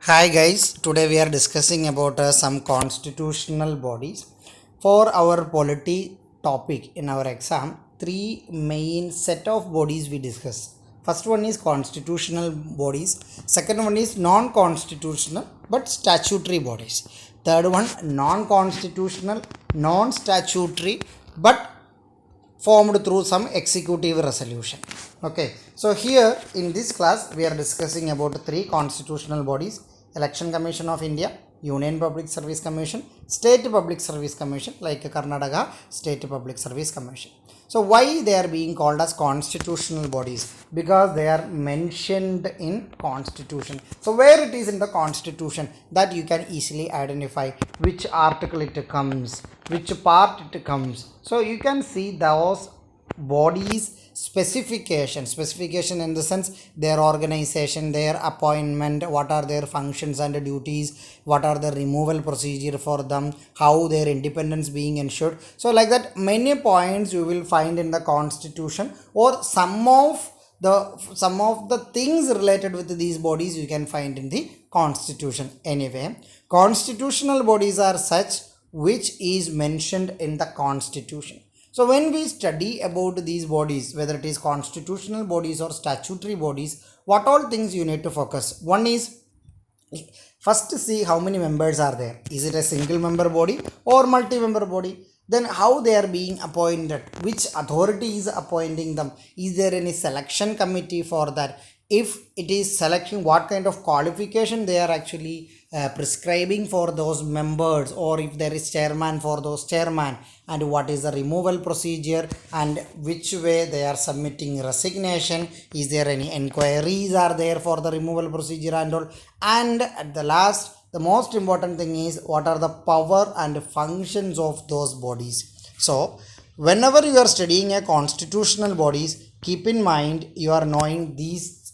Hi guys, today we are discussing about some constitutional bodies. For our polity topic in our exam, three main set of bodies we discuss. First one is constitutional bodies, second one is non-constitutional but statutory bodies, third one non-constitutional, non-statutory but formed through some executive resolution. Okay, so here in this class we are discussing about three constitutional bodies: Election Commission of India, Union Public Service Commission, State Public Service Commission like Karnataka State Public Service Commission. So why they are being called as constitutional bodies? Because they are mentioned in constitution. So where it is in the constitution, that you can easily identify which article it comes, which part it comes. So you can see those bodies specification in the sense their organization, their appointment, what are their functions and duties, what are the removal procedure for them, how their independence being ensured. So like that, many points you will find in the constitution, or some of the things related with these bodies you can find in the constitution. Anyway, constitutional bodies are such which is mentioned in the constitution. So when we study about these bodies, whether it is constitutional bodies or statutory bodies, what all things you need to focus? One is, first see how many members are there. Is it a single member body or multi-member body? Then how they are being appointed, which authority is appointing them, is there any selection committee for that? If it is selecting, what kind of qualification they are actually prescribing for those members, or if there is chairman for those chairman, and what is the removal procedure, and which way they are submitting resignation, is there any inquiries are there for the removal procedure and all. And at the last, the most important thing is what are the power and functions of those bodies. So whenever you are studying a constitutional bodies, keep in mind you are knowing these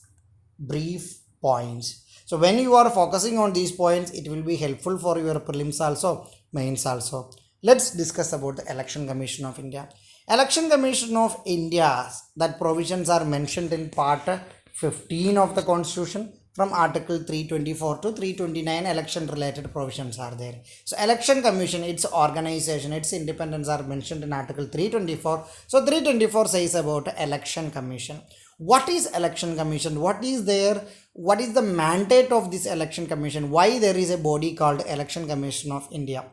brief points. So when you are focusing on these points, it will be helpful for your prelims also, mains also. Let's discuss about the Election Commission of India. Election Commission of India, that provisions are mentioned in part 15 of the constitution. From article 324 to 329, election related provisions are there. So election commission, its organization, its independence are mentioned in article 324. So 324 says about election commission. What is election commission? What is the mandate of this election commission? Why there is a body called Election Commission of India?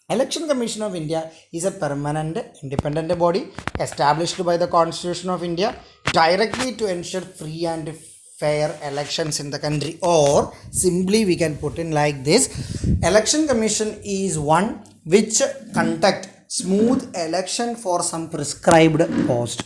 Election Commission of India is a permanent independent body established by the Constitution of India directly to ensure free and fair elections in the country. Or simply we can put in like this: Election Commission is one which conduct smooth election for some prescribed post.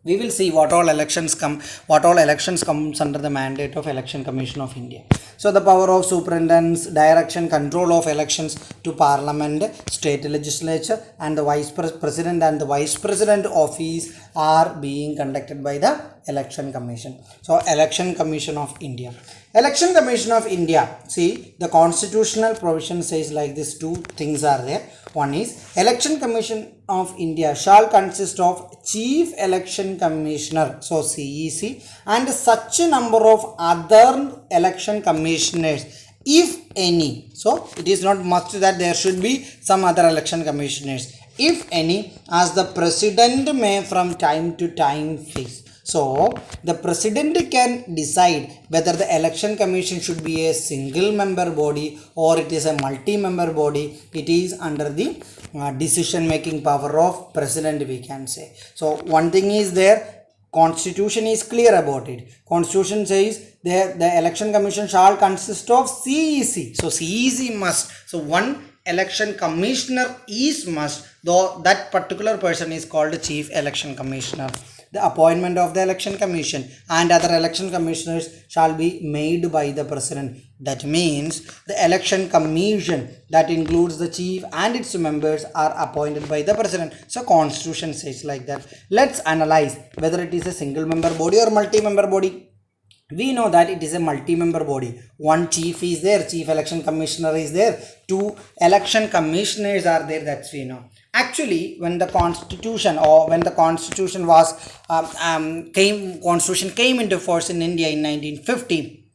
We will see what all elections comes under the mandate of Election Commission of India. So the power of superintendence, direction, control of elections to parliament, state legislature, and the vice president and the vice president office are being conducted by the Election Commission. So Election Commission of India. Election Commission of India, see, the constitutional provision says like this: two things are there. One is, Election Commission of India shall consist of Chief Election Commissioner, so CEC, and such a number of other election commissioners, if any. So it is not must that there should be some other election commissioners, if any, as the president may from time to time fix. So the president can decide whether the election commission should be a single member body or it is a multi-member body. It is under the decision making power of president, we can say. So one thing is there, constitution is clear about it. Constitution says the election commission shall consist of CEC. So CEC must. So one election commissioner is must, though that particular person is called Chief Election Commissioner. The appointment of the election commission and other election commissioners shall be made by the president. That means the election commission, that includes the chief and its members, are appointed by the president. So constitution says like that. Let's analyze whether it is a single member body or multi-member body. We know that it is a multi-member body. One chief is there, chief election commissioner is there, two election commissioners are there, that's we know. Actually, when the constitution came into force in India in 1950,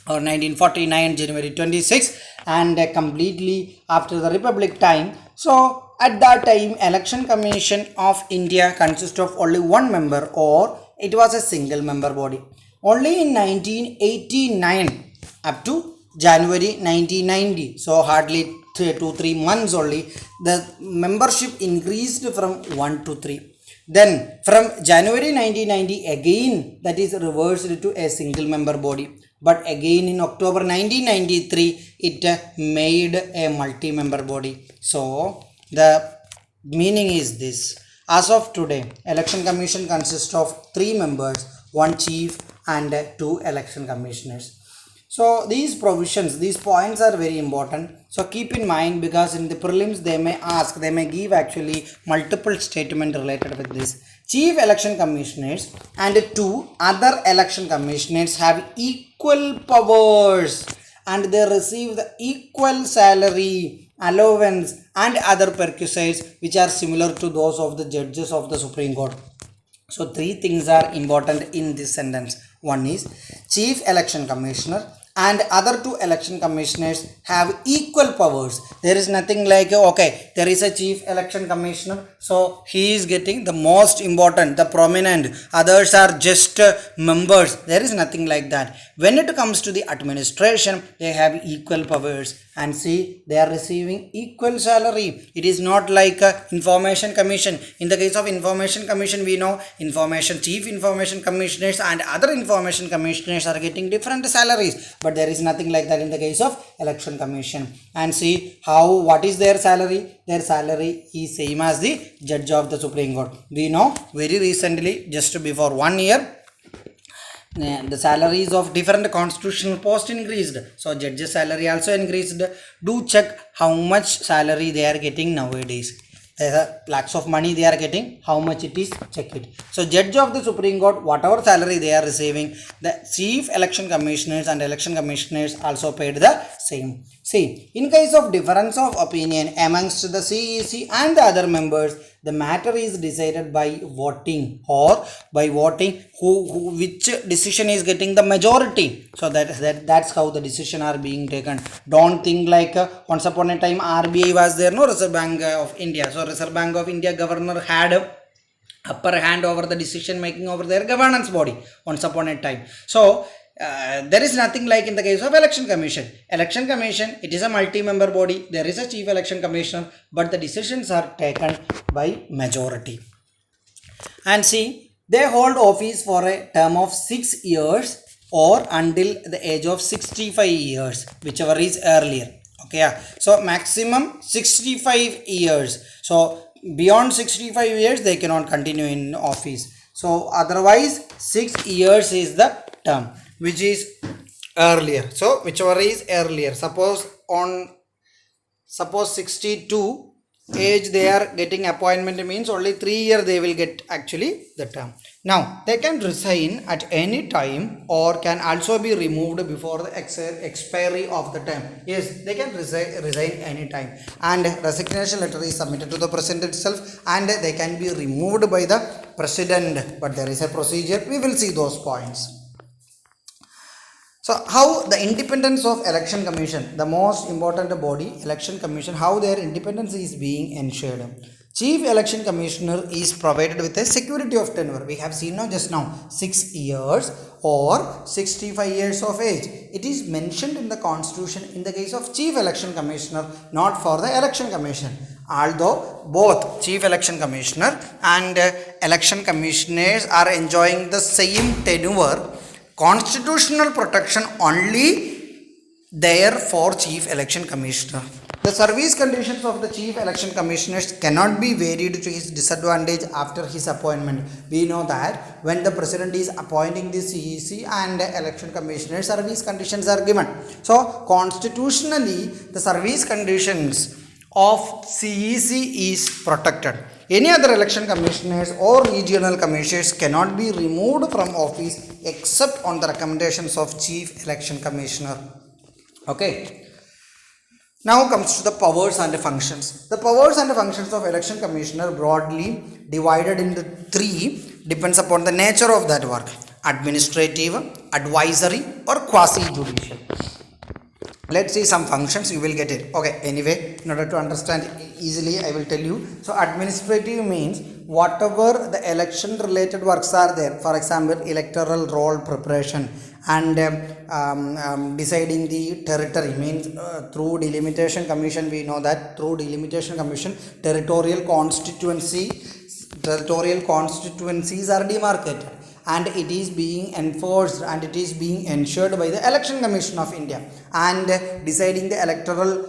or 1949 January 26, and completely after the Republic time. So at that time, Election Commission of India consists of only one member, or it was a single member body. Only in 1989 up to January 1990, so hardly 2-3 months only, the membership increased from 1 to 3. Then from January 1990 again, that is reversed to a single member body. But again in October 1993, it made a multi-member body. So the meaning is this: as of today, Election Commission consists of 3 members, 1 chief and 2 election commissioners. So these provisions, these points are very important. So keep in mind, because in the prelims they may give actually multiple statement related with this. Chief election commissioners and 2 other election commissioners have equal powers, and they receive the equal salary, allowance and other perquisites which are similar to those of the judges of the Supreme Court. So 3 things are important in this sentence. One is chief election commissioner and other 2 election commissioners have equal powers. There is nothing like, okay, there is a chief election commissioner, so he is getting the most important, the prominent, others are just members. There is nothing like that. When it comes to the administration, they have equal powers, and see, they are receiving equal salary. It is not like information commission. In the case of information commission, we know chief information commissioners and other information commissioners are getting different salaries, but there is nothing like that in the case of election commission. And see what is their salary. Their salary is same as the judge of the Supreme Court. We know very recently, just before 1 year, the salaries of different constitutional posts increased. So judges salary also increased. Do check how much salary they are getting nowadays. Lakhs of money they are getting. How much it is? Check it. So judge of the Supreme Court, whatever salary they are receiving, the chief election commissioners and election commissioners also paid the same. See, in case of difference of opinion amongst the CEC and the other members, the matter is decided by voting, or by voting which decision is getting the majority. So that's how the decision are being taken. Don't think like once upon a time RBI was there, no, Reserve Bank of India. So Reserve Bank of India governor had upper hand over the decision making over their governance body once upon a time. So there is nothing like in the case of election commission. Election commission, it is a multi-member body. There is a chief election commissioner, but the decisions are taken by majority. And see, they hold office for a term of 6 years or until the age of 65 years, whichever is earlier. Okay, so maximum 65 years. So beyond 65 years they cannot continue in office. So otherwise 6 years is the term which is earlier. So whichever is earlier, suppose 62 age they are getting appointment, means only 3 years they will get actually the term. Now they can resign at any time or can also be removed before the expiry of the term. Yes, they can resign any time, and resignation letter is submitted to the president itself, and they can be removed by the president, but there is a procedure. We will see those points. So how the independence of election commission, the most important body, election commission, how their independence is being ensured. Chief election commissioner is provided with a security of tenure. We have seen just now 6 years or 65 years of age. It is mentioned in the constitution in the case of chief election commissioner, not for the election commission. Although both chief election commissioner and election commissioners are enjoying the same tenure, constitutional protection only there for chief election commissioner. The service conditions of the chief election commissioners cannot be varied to his disadvantage after his appointment. We know that when the president is appointing the CEC and election commissioner, service conditions are given. So constitutionally the service conditions of CEC is protected. Any other election commissioners or regional commissioners cannot be removed from office except on the recommendations of chief election commissioner. Okay. Now comes to the powers and functions. The powers and functions of election commissioner broadly divided into 3, depends upon the nature of that work. administrative, advisory, or quasi-judicial. Let's see some functions, you will get it. Okay, anyway, in order to understand easily, I will tell you. So administrative means whatever the election related works are there, for example electoral roll preparation and deciding the territory, means through delimitation commission, we know that through delimitation commission territorial constituencies are demarcated and it is being enforced and it is being ensured by the Election Commission of India, and deciding the electoral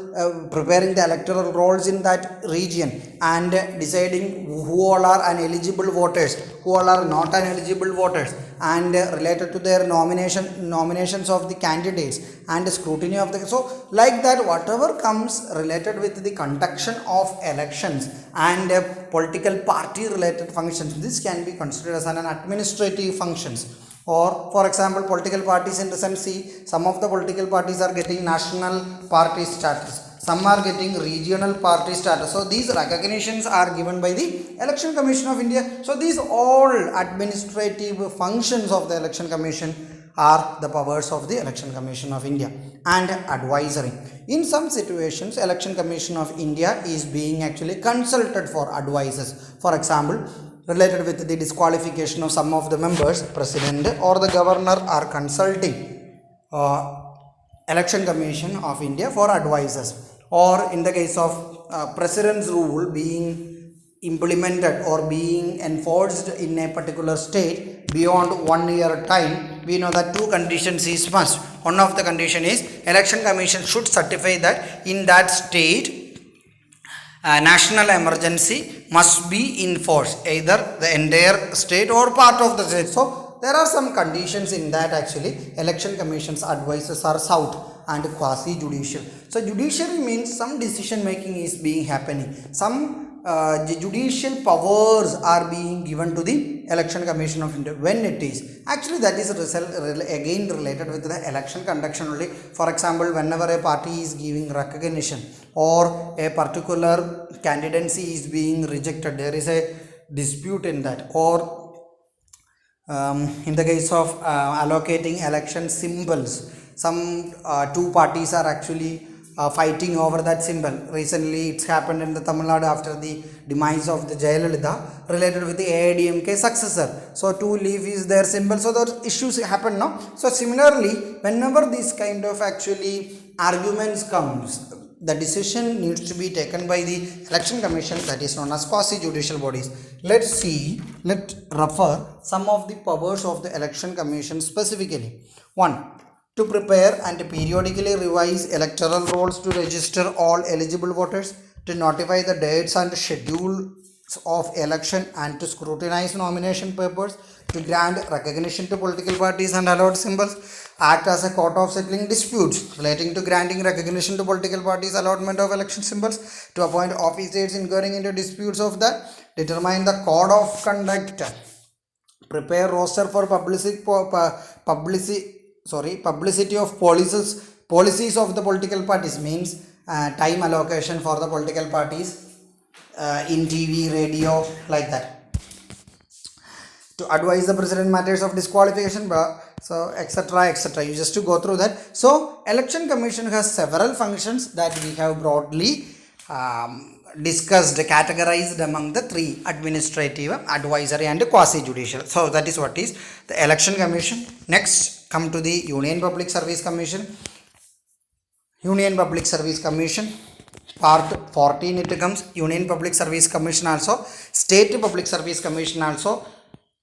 preparing the electoral rolls in that region and deciding who all are ineligible voters, who all are not ineligible voters, and related to their nominations of the candidates and scrutiny of the, so like that whatever comes related with the conduction of elections and political party related functions, this can be considered as an administrative functions. Or for example political parties, in the sense, see, some of the political parties are getting national party status, some are getting regional party status, so these recognitions are given by the Election Commission of India. So these all administrative functions of the Election Commission are the powers of the Election Commission of India. And advisory, in some situations Election Commission of India is being actually consulted for advices. For example, related with the disqualification of some of the members, president or the governor are consulting Election Commission of India for advices. Or in the case of president's rule being implemented or being enforced in a particular state beyond 1 year time, we know that two conditions is must. One of the condition is Election Commission should certify that in that state national emergency must be enforced, either the entire state or part of the state. So there are some conditions in that actually Election Commission's advices are sought. And quasi-judicial, so judiciary means some decision making is being happening, some judicial powers are being given to the Election Commission of India. When it is actually, that is again related with the election conduction only. For example, whenever a party is giving recognition or a particular candidacy is being rejected, there is a dispute in that, or in the case of allocating election symbols, some two parties are actually fighting over that symbol. Recently it's happened in the Tamil Nadu after the demise of the Jayalalitha, related with the AIDMK successor. So two leaf is their symbol, so those issues happen now. So similarly, whenever this kind of actually arguments comes, the decision needs to be taken by the Election Commission, that is known as quasi-judicial bodies. Let's refer some of the powers of the Election Commission specifically. 1. To prepare and periodically revise electoral rolls, to register all eligible voters, to notify the dates and schedules of election, and to scrutinize nomination papers, to grant recognition to political parties and allowed symbols, act as a court of settling disputes relating to granting recognition to political parties, allotment of election symbols, to appoint officers inquiring into disputes of that, determine the code of conduct, prepare roster for publicity of policies of the political parties, means time allocation for the political parties in TV, radio, like that, to advise the president matters of disqualification, so etc. You just to go through that. So Election Commission has several functions that we have broadly discussed, categorized among the three: administrative, advisory and quasi-judicial. So that is what is the Election Commission. Next, come to the Union Public Service Commission. Union Public Service Commission, part 14 it comes. Union Public Service Commission also, State Public Service Commission also,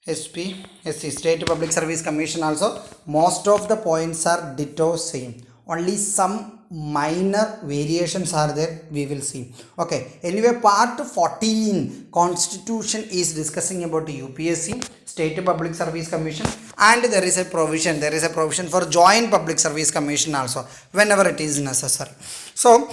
SPSC, State Public Service Commission also. Most of the points are ditto same, only some minor variations are there, we will see. Okay, anyway, part 14 Constitution is discussing about UPSC, State Public Service Commission, and there is a provision for Joint Public Service Commission also whenever it is necessary. So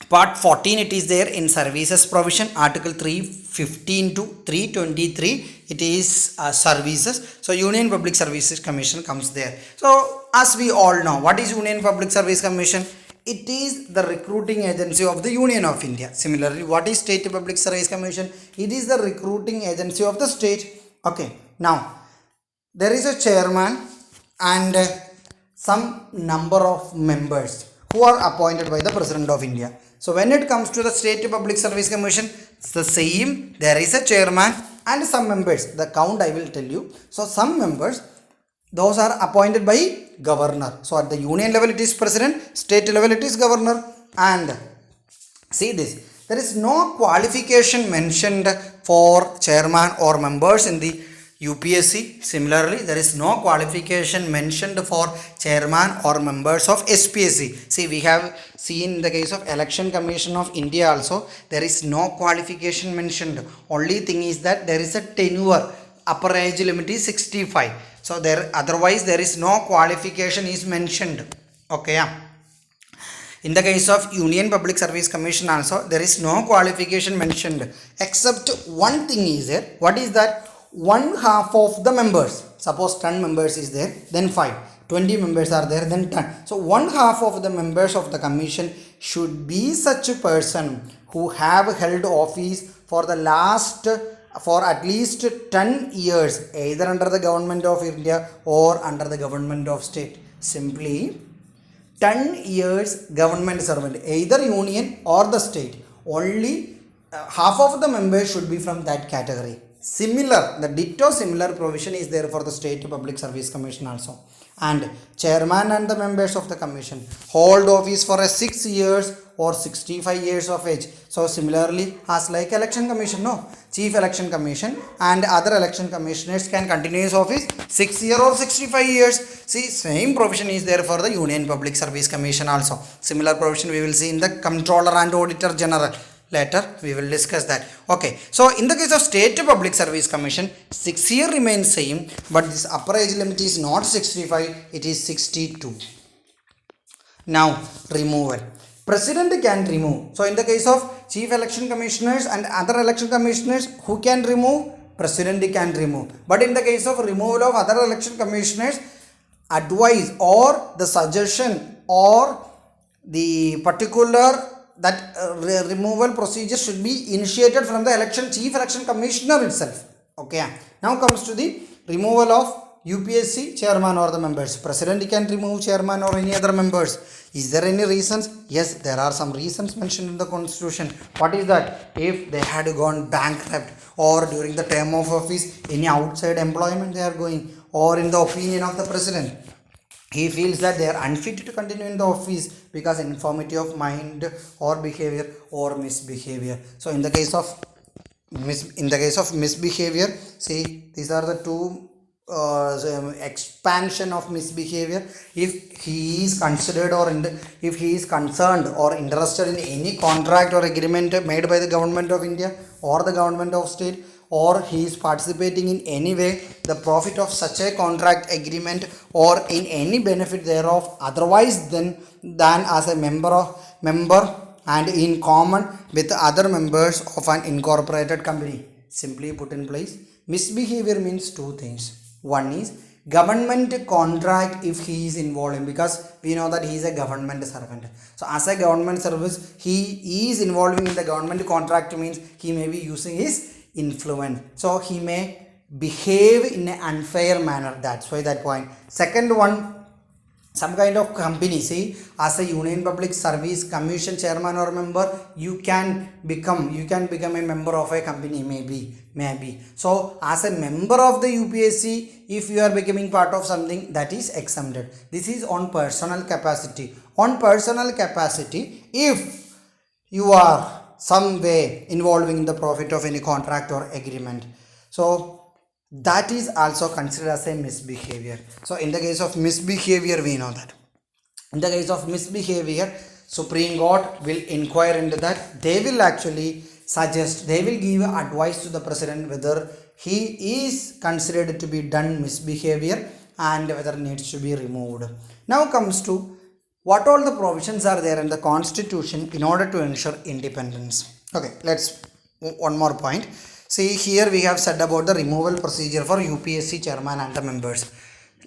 part 14 it is there in services provision, article 315 to 323 it is services. So Union Public Services Commission comes there. So as we all know, what is Union Public Service Commission? It is the recruiting agency of the Union of India. Similarly, what is State Public Service Commission? It is the recruiting agency of the state. Okay, now there is a chairman and some number of members who are appointed by the President of India. So when it comes to the State Public Service Commission, it's the same. There is a chairman and some members. The count I will tell you. So some members, those are appointed by governor. So at the union level it is president, state level it is governor. And see this, there is no qualification mentioned for chairman or members in the UPSC. Similarly, there is no qualification mentioned for chairman or members of SPSC. See, we have seen in the case of Election Commission of India also, there is no qualification mentioned. Only thing is that there is a tenure, upper age limit is 65. So there, otherwise there is no qualification is mentioned. Okay, yeah. In the case of Union Public Service Commission also, there is no qualification mentioned, except one thing is there. What is that? 1/2 of the members, suppose 10 members is there, then 5, 20 members are there, then 10. So 1/2 of the members of the commission should be such a person who have held office for the last, for at least 10 years, either under the government of India or under the government of state. Simply 10 years government servant, either union or the state. Only half of the members should be from that category. Similar, the ditto similar provision is there for the State Public Service Commission also. And chairman and the members of the commission hold office for 6 years or 65 years of age. So similarly, as like election commission, no, chief election commission and other election commissioners can continue his office 6 years or 65 years. See, same provision is there for the Union Public Service Commission also. Similar provision we will see in the Comptroller and Auditor General. Later we will discuss that. Okay, so in the case of State Public Service Commission, 6 years remains same, but this upper age limit is not 65, it is 62. Now removal, president can remove. So in the case of chief election commissioners and other election commissioners, who can remove? President can remove. But in the case of removal of other election commissioners, advice or the suggestion or the particular that removal procedure should be initiated from the chief election commissioner itself. Okay, now comes to the removal of UPSC chairman or the members. President can remove chairman or any other members. Is there any reasons? Yes, there are some reasons mentioned in the constitution. What is that? If they had gone bankrupt, or during the term of office any outside employment they are going, or in the opinion of the president, he feels that they are unfit to continue in the office because infirmity of mind or behavior or misbehavior. So in the case of misbehavior, see, these are the two expansion of misbehavior. If he is considered or if he is concerned or interested in any contract or agreement made by the government of India or the government of state, or he is participating in any way the profit of such a contract agreement or in any benefit thereof otherwise than as a member and in common with other members of an incorporated company. Simply put in place, misbehavior means two things. One is government contract if he is involved in, because we know that he is a government servant. So as a government service, he is involving in the government contract means he may be using his influence, so he may behave in an unfair manner. That's why that point. Second one, some kind of company, see, as a Union Public Service Commission chairman or member, you can become a member of a company, maybe. So as a member of the UPSC, if you are becoming part of something, that is exempted. This is on personal capacity. On personal capacity, if you are some way involving in the profit of any contract or agreement, so that is also considered as a misbehavior. So in the case of misbehavior, we know that in the case of misbehavior, Supreme Court will inquire into that. They will actually suggest, they will give advice to the president whether he is considered to be done misbehavior and whether needs to be removed. Now comes to what all the provisions are there in the constitution in order to ensure independence. Okay, let's one more point. See, here we have said about the removal procedure for UPSC chairman and the members.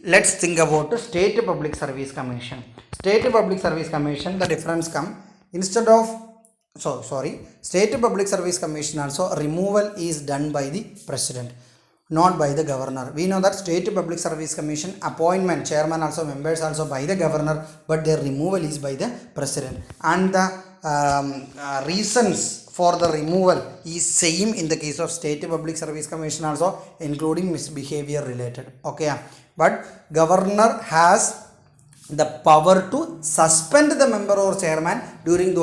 Let's think about the State Public Service Commission. State Public Service Commission, the difference come, instead of State Public Service Commission also removal is done by the president. not by the governor. We know that State Public Service Commission appointment, chairman also, members also by the governor, but their removal is by the president. And the reasons for the removal is same in the case of State Public Service Commission also, including misbehavior related. Okay, but governor has the power to suspend the member or chairman during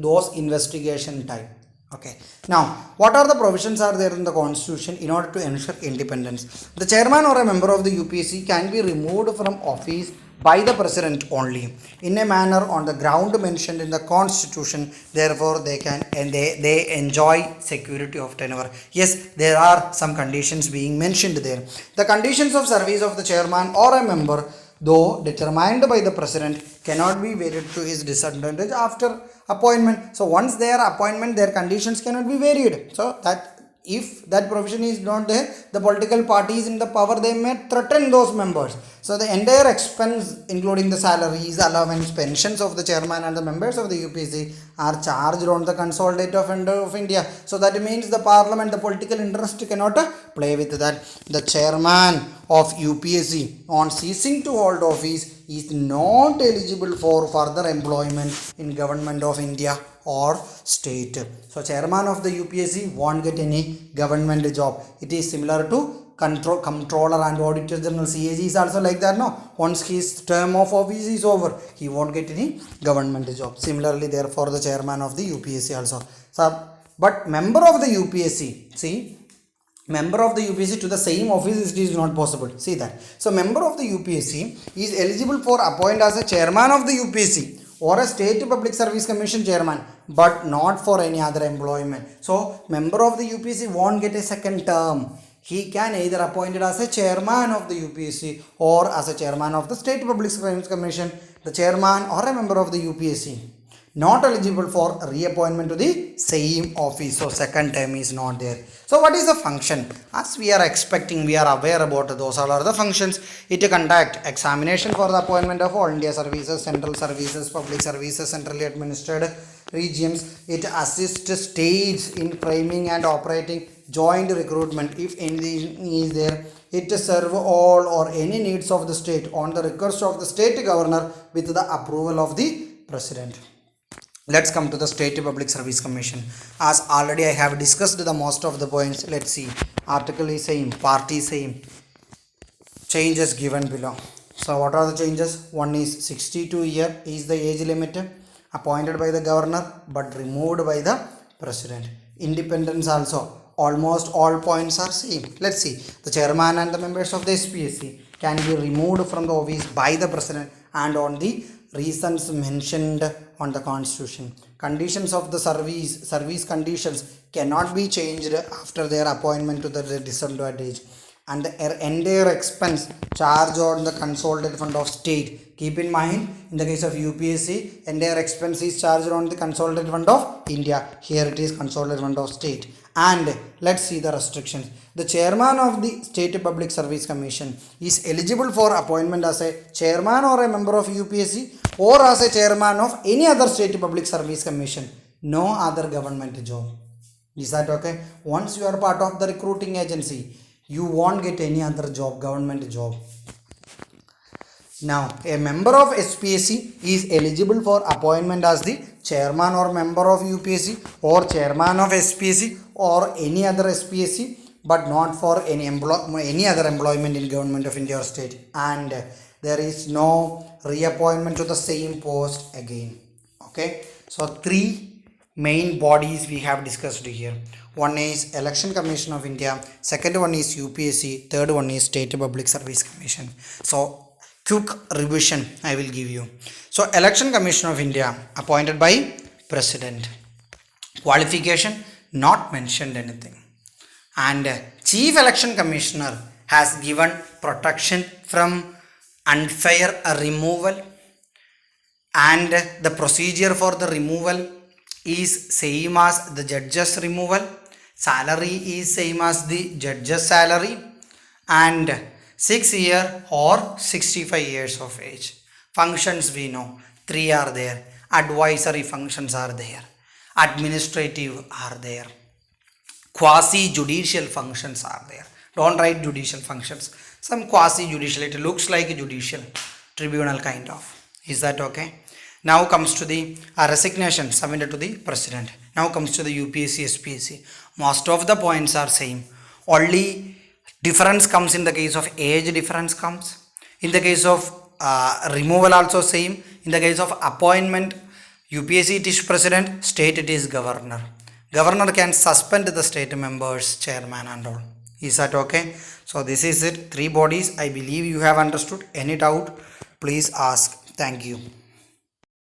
those investigation time. Okay, now what are the provisions are there in the constitution in order to ensure independence? The chairman or a member of the UPSC can be removed from office by the president only in a manner on the ground mentioned in the constitution. Therefore they can, and they enjoy security of tenure. Yes, there are some conditions being mentioned there. The conditions of service of the chairman or a member, though determined by the president, cannot be varied to his disadvantage after appointment. So once their appointment, their conditions cannot be varied. So that if that provision is not there, the political parties in the power, they may threaten those members. So the entire expense, including the salaries, allowance, pensions of the chairman and the members of the UPSC are charged on the consolidated fund of India. So that means the parliament, the political interest cannot play with that. The chairman of UPSC on ceasing to hold office is not eligible for further employment in government of India or state. So chairman of the UPSC won't get any government job. It is similar to controller and auditor general. CAG is also like that. No, once his term of office is over, he won't get any government job. Similarly, therefore, the chairman of the UPSC also. So, but member of the UPSC, see, member of the UPSC to the same office, it is not possible. See that. So member of the UPSC is eligible for appoint as a chairman of the UPSC or a State Public Service Commission chairman, but not for any other employment. So member of the UPSC won't get a second term. He can either appointed as a chairman of the UPSC or as a chairman of the State Public Service Commission. The chairman or a member of the UPSC not eligible for reappointment to the same office. So second term is not there. So what is the function? As we are expecting, we are aware about those all are the functions. It conduct examination for the appointment of all India services, central services, public services, centrally administered regions. It assists states in framing and operating joint recruitment if anything is there. It serve all or any needs of the state on the request of the state governor with the approval of the president. Let's come to the State Public Service Commission. As already I have discussed the most of the points. Let's see. Article is same, party same. Changes given below. So what are the changes? One is 62 year is the age limit appointed by the governor but removed by the president. Independence also. Almost all points are same. Let's see. The chairman and the members of the SPSC can be removed from the office by the president and on the reasons mentioned on the constitution. Conditions of the service conditions cannot be changed after their appointment to the disadvantage, and the entire expense charged on the consolidated fund of state. Keep in mind, in the case of UPSC, entire expense is charged on the consolidated fund of India. Here it is consolidated fund of state. And let's see the restrictions. The chairman of the State Public Service Commission is eligible for appointment as a chairman or a member of UPSC or as a chairman of any other State Public Service Commission. No other government job. Is that okay? Once you are part of the recruiting agency, you won't get any other job, government job. Now, a member of SPSC is eligible for appointment as the chairman or member of UPSC or chairman of SPSC or any other SPSC, but not for any other employment in government of India or state. And there is no reappointment to the same post again. Okay. So, three main bodies we have discussed here. One is Election Commission of India, second one is UPSC, third one is State Public Service Commission. So, quick revision I will give you. So, Election Commission of India appointed by President. Qualification not mentioned anything. And Chief Election Commissioner has given protection from unfair removal, and the procedure for the removal is same as the judge's removal. Salary is same as the judge's salary, and 6 years or 65 years of age. Functions we know, 3 are there. Advisory functions are there. Administrative are there. Quasi-judicial functions are there. Don't write judicial functions. Some quasi-judicial. It looks like a judicial tribunal kind of. Is that okay? Now comes to the resignation submitted to the president. Now comes to the UPSC SPSC. Most of the points are same. Only difference comes in the case of age difference comes. In the case of removal also same. In the case of appointment, UPSC it is president, state it is governor. Governor can suspend the state members, chairman and all. Is that okay? So this is it. 3 bodies. I believe you have understood. Any doubt, please ask. Thank you.